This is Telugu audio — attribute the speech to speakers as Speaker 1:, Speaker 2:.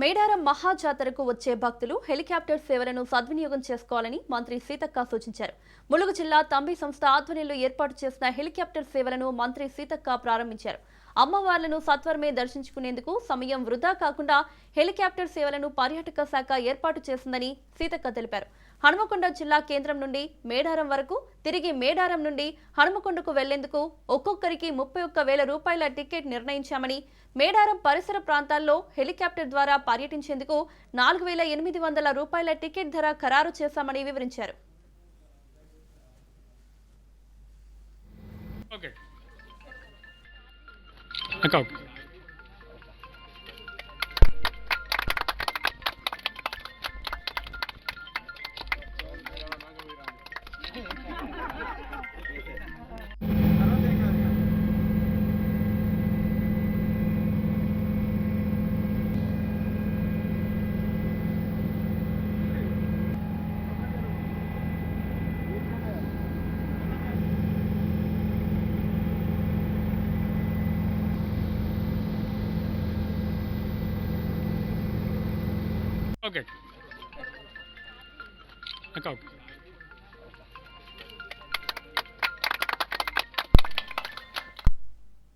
Speaker 1: మేడారం మహాజాతరకు వచ్చే భక్తులు హెలికాప్టర్ సేవలను సద్వినియోగం చేసుకోవాలని మంత్రి సీతక్క సూచించారు. ములుగు జిల్లా తంబి సంస్థ ఆధ్వర్యంలో ఏర్పాటు చేసిన హెలికాప్టర్ సేవలను మంత్రి సీతక్క ప్రారంభించారు. అమ్మవార్లను సత్వరమే దర్శించుకునేందుకు సమయం వృధా కాకుండా హెలికాప్టర్ సేవలను పర్యాటక శాఖ ఏర్పాటు చేసిందని సీతక్క తెలిపారు. హనుమకొండ జిల్లా కేంద్రం నుండి మేడారం వరకు, తిరిగి మేడారం నుండి హనుమకొండకు వెళ్లేందుకు ఒక్కొక్కరికి 31,000 రూపాయల టికెట్ నిర్ణయించామని, మేడారం పరిసర ప్రాంతాల్లో హెలికాప్టర్ ద్వారా పర్యటించేందుకు 4,800 రూపాయల టికెట్ ధర ఖరారు చేశామని వివరించారు.
Speaker 2: Okay.